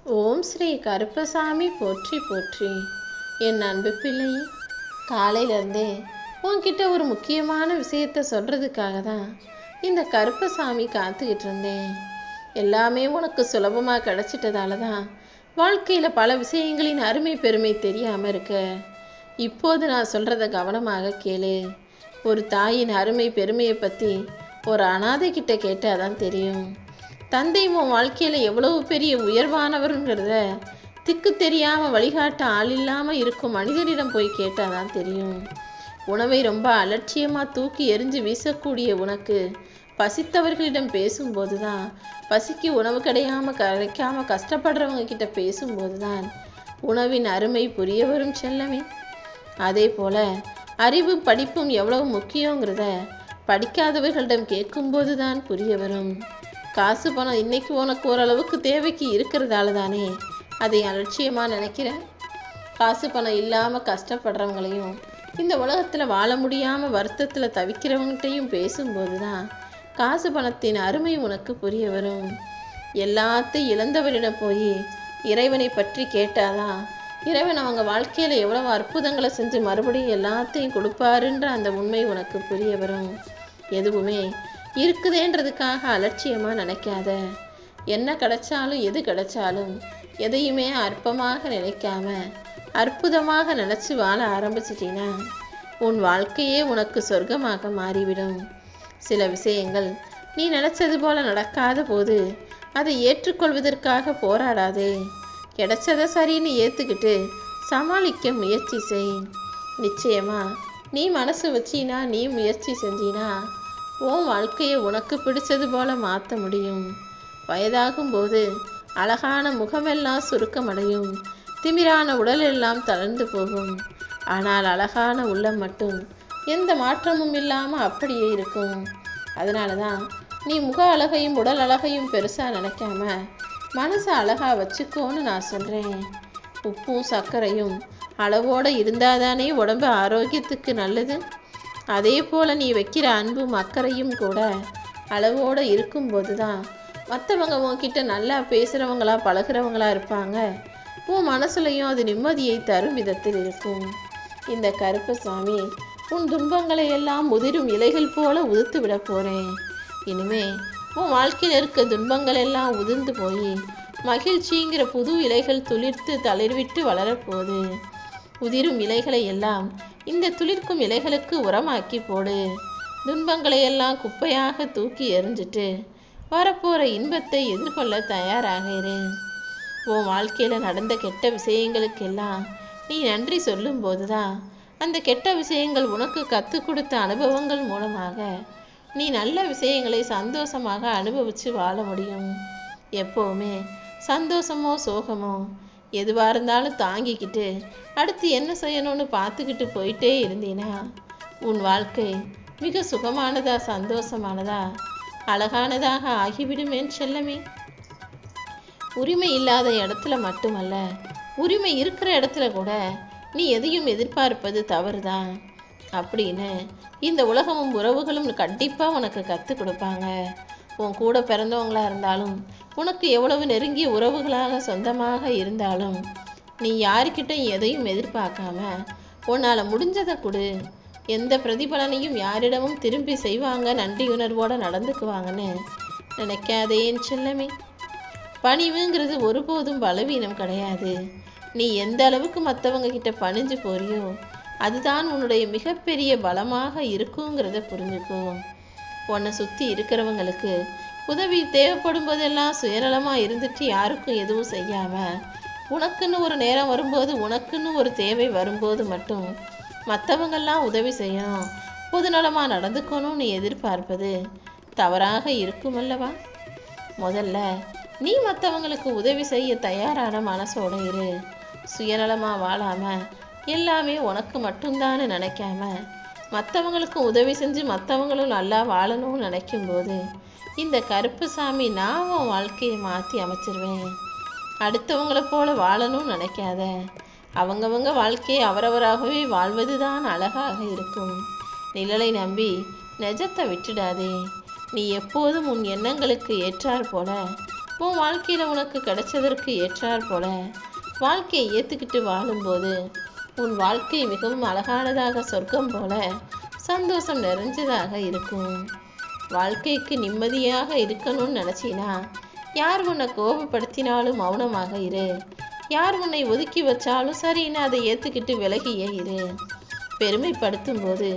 ஓம் ஸ்ரீ கருப்பசாமி போற்றி போற்றி. என் அன்பு பிள்ளையே, காலையிலேருந்தே உன்கிட்ட ஒரு முக்கியமான விஷயத்த சொல்கிறதுக்காக தான் இந்த கருப்பசாமி காத்துக்கிட்டு இருந்தேன். எல்லாமே உனக்கு சுலபமாக கிடச்சிட்டதால தான் வாழ்க்கையில் பல விஷயங்களின் அருமை பெருமை தெரியாமல் இருக்க. இப்போது நான் சொல்கிறத கவனமாக கேளு. ஒரு தாயின் அருமை பெருமையை பற்றி ஒரு அனாதை கிட்ட கேட்டால் தான் தெரியும். தந்தை உன் வாழ்க்கையில் எவ்வளவு பெரிய உயர்வானவருங்கிறத திக்கு தெரியாமல் வழிகாட்ட ஆள் இல்லாமல் இருக்கும் மனிதனிடம் போய் கேட்டால் தான் தெரியும். உணவை ரொம்ப அலட்சியமாக தூக்கி எரிஞ்சு வீசக்கூடிய உனக்கு பசித்தவர்களிடம் பேசும்போது தான், பசிக்கு உணவு கிடைக்காம கஷ்டப்படுறவங்க கிட்ட பேசும்போது தான் உணவின் அருமை புரிய வரும் செல்லமே. அதே போல் அறிவும் படிப்பும் எவ்வளவு முக்கியங்கிறத படிக்காதவர்களிடம் கேட்கும்போது தான் புரிய வரும். காசு பணம் இன்னைக்கு உனக்கு ஓரளவுக்கு தேவைக்கு இருக்கிறதால தானே அதை அலட்சியமாக நினைக்கிறேன். காசு பணம் இல்லாமல் கஷ்டப்படுறவங்களையும் இந்த உலகத்தில் வாழ முடியாமல் வருத்தத்தில் தவிக்கிறவங்ககிட்டையும் பேசும்போது தான் காசு பணத்தின் அருமை உனக்கு புரிய வரும். எல்லாத்தையும் இழந்தவரிடம் போய் இறைவனை பற்றி கேட்டாதான் இறைவன் அவங்க வாழ்க்கையில் எவ்வளவு அற்புதங்களை செஞ்சு மறுபடியும் எல்லாத்தையும் கொடுப்பாருன்ற அந்த உண்மை உனக்கு புரிய வரும். எதுவுமே இருக்குதேன்றதுக்காக அலட்சியமாக நினைக்காத. என்ன கிடைச்சாலும் எது கிடைச்சாலும் எதையுமே அற்பமாக நினைக்காம அற்புதமாக நினச்சி வாழ ஆரம்பிச்சிட்டினா உன் வாழ்க்கையே உனக்கு சொர்க்கமாக மாறிவிடும். சில விஷயங்கள் நீ நினச்சது போல நடக்காத போது அதை ஏற்றுக்கொள்வதற்காக போராடாதே. கிடைச்சதை சரின்னு ஏற்றுக்கிட்டு சமாளிக்க முயற்சி செய். நிச்சயமா நீ மனசு வச்சினா, நீ முயற்சி செஞ்சினா உன் வாழ்க்கையை உனக்கு பிடிச்சது போல மாற்ற முடியும். வயதாகும் போது அழகான முகமெல்லாம் சுருக்கமடையும், திமிரான உடல் எல்லாம் தளர்ந்து போகும். ஆனால் அழகான உள்ளம் மட்டும் எந்த மாற்றமும் இல்லாமல் அப்படியே இருக்கும். அதனால தான் நீ முக அழகையும் உடல் அழகையும் பெருசாக நினைக்காம மனசை அழகாக வச்சுக்கோன்னு நான் சொல்கிறேன். உப்பும் சர்க்கரையும் அளவோடு இருந்தால் தானே உடம்பு ஆரோக்கியத்துக்கு நல்லது. அதே போல் நீ வைக்கிற அன்பும் அக்கறையும் கூட அளவோடு இருக்கும்போது தான் மற்றவங்க உன்கிட்ட நல்லா பேசுகிறவங்களா பழகிறவங்களா இருப்பாங்க. உன் மனசுலையும் அது நிம்மதியை தரும் விதத்தில் இருக்கும். இந்த கருப்பசாமி உன் துன்பங்களை எல்லாம் உதிரும் இலைகள் போல உதிர்த்து விட போகிறேன். இனிமே உன் வாழ்க்கையில் இருக்க துன்பங்கள் எல்லாம் உதிர்ந்து போய் மகிழ்ச்சிங்கிற புது இலைகள் துளிர்த்து தளிர்விட்டு வளரப்போகுது. உதிரும் இலைகளை எல்லாம் இந்த துளிர்க்கும் இலைகளுக்கு உரமாக்கி போடு. துன்பங்களை எல்லாம் குப்பையாக தூக்கி எறிஞ்சிட்டு வரப்போகிற இன்பத்தை எதிர்கொள்ள தயாராக இரு. உன் வாழ்க்கையில் நடந்த கெட்ட விஷயங்களுக்கெல்லாம் நீ நன்றி சொல்லும்போது தான் அந்த கெட்ட விஷயங்கள் உனக்கு கற்றுக் கொடுத்த அனுபவங்கள் மூலமாக நீ நல்ல விஷயங்களை சந்தோஷமாக அனுபவித்து வாழ முடியும். எப்போவுமே சந்தோஷமோ சோகமோ எதுவாக இருந்தாலும் தாங்கிக்கிட்டு அடுத்து என்ன செய்யணும்னு பார்த்துக்கிட்டு போயிட்டே இருந்தீனா உன் வாழ்க்கை மிக சுகமானதா, சந்தோஷமானதா, அழகானதாக ஆகிவிடுமேன்னு செல்லமே. உரிமை இல்லாத இடத்துல மட்டுமல்ல, உரிமை இருக்கிற இடத்துல கூட நீ எதையும் எதிர்பார்ப்பது தவறுதான் அப்படின்னு இந்த உலகமும் உறவுகளும் கண்டிப்பாக உனக்கு கற்றுக் கொடுப்பாங்க. உன் கூட பிறந்தவங்களாக இருந்தாலும், உனக்கு எவ்வளவு நெருங்கிய உறவுகளாக சொந்தமாக இருந்தாலும் நீ யாருக்கிட்டையும் எதையும் எதிர்பார்க்காம உன்னால் முடிஞ்சதை கொடு. எந்த பிரதிபலனையும் யாரிடமும் திரும்பி செய்வாங்க, நன்றியுணர்வோடு நடந்துக்குவாங்கன்னு நினைக்காதேன்னு செல்லமே. பணிவுங்கிறது ஒருபோதும் பலவீனம் கிடையாது. நீ எந்த அளவுக்கு மற்றவங்க கிட்ட பணிஞ்சு போறியோ அதுதான் உன்னுடைய மிகப்பெரிய பலமாக இருக்குங்கிறத புரிஞ்சுக்கோ. உன்னை சுற்றி இருக்கிறவங்களுக்கு உதவி தேவைப்படும் போதெல்லாம் சுயநலமாக இருந்துட்டு யாருக்கும் எதுவும் செய்யாமல் உனக்குன்னு ஒரு நேரம் வரும்போது, உனக்குன்னு ஒரு தேவை வரும்போது மட்டும் மற்றவங்கெல்லாம் உதவி செய்யணும், பொதுநலமாக நடந்துக்கணும்னு எதிர்பார்ப்பது தவறாக இருக்குமல்லவா? முதல்ல நீ மற்றவங்களுக்கு உதவி செய்ய தயாரான மனசோட இரு. சுயநலமாக வாழாமல் எல்லாமே உனக்கு மட்டும்தான்னு நினைக்காம மற்றவங்களுக்கு உதவி செஞ்சு மற்றவங்களும் நல்லா வாழணும்னு நினைக்கும்போது இந்த கருப்பசாமி நான் உன் வாழ்க்கையை மாற்றி அமைச்சிருவேன். அடுத்தவங்களை போல வாழணும்னு நினைக்காத. அவங்கவங்க வாழ்க்கையை அவரவராகவே வாழ்வது தான் அழகாக இருக்கும். நிழலை நம்பி நிஜத்தை விட்டுடாதே. நீ எப்போதும் உன் எண்ணங்களுக்கு ஏற்றாற் போல உன் வாழ்க்கையில் உனக்கு கிடைச்சதற்கு ஏற்றாற் போல வாழ்க்கையை ஏற்றுக்கிட்டு வாழும்போது உன் வாழ்க்கை மிகவும் அழகானதாக, சொர்க்கம் போல சந்தோஷம் நிறைஞ்சதாக இருக்கும். வாழ்க்கைக்கு நிம்மதியாக இருக்கணும்னு நினச்சினா யார் உன்னை கோபப்படுத்தினாலும் மௌனமாக இரு. யார் உன்னை ஒதுக்கி வச்சாலும் சரின்னு அதை ஏற்றுக்கிட்டு விலகியே இரு. பெருமைப்படுத்தும் போது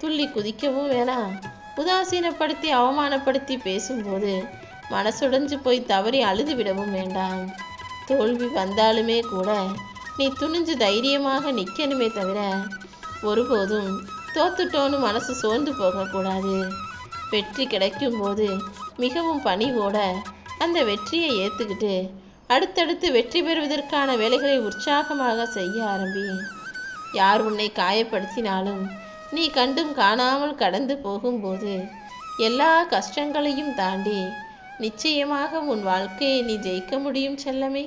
துள்ளி குதிக்கவும் வேணாம். உதாசீனப்படுத்தி அவமானப்படுத்தி பேசும்போது மனசுடைஞ்சு போய் தவறி அழுது விடவும் வேண்டாம். தோல்வி வந்தாலுமே கூட நீ துணிஞ்சு தைரியமாக நிற்கணுமே தவிர ஒருபோதும் தோத்துட்டோன்னு மனசு சோர்ந்து போகக்கூடாது. வெற்றி கிடைக்கும் போது மிகவும் பணிவோட அந்த வெற்றியை ஏற்றுக்கிட்டு அடுத்தடுத்து வெற்றி பெறுவதற்கான வேலைகளை உற்சாகமாக செய்ய ஆரம்பி. யார் உன்னை காயப்படுத்தினாலும் நீ கண்டும் காணாமல் கடந்து போகும்போது எல்லா கஷ்டங்களையும் தாண்டி நிச்சயமாக உன் வாழ்க்கையை நீ ஜெயிக்க முடியும் செல்லமே.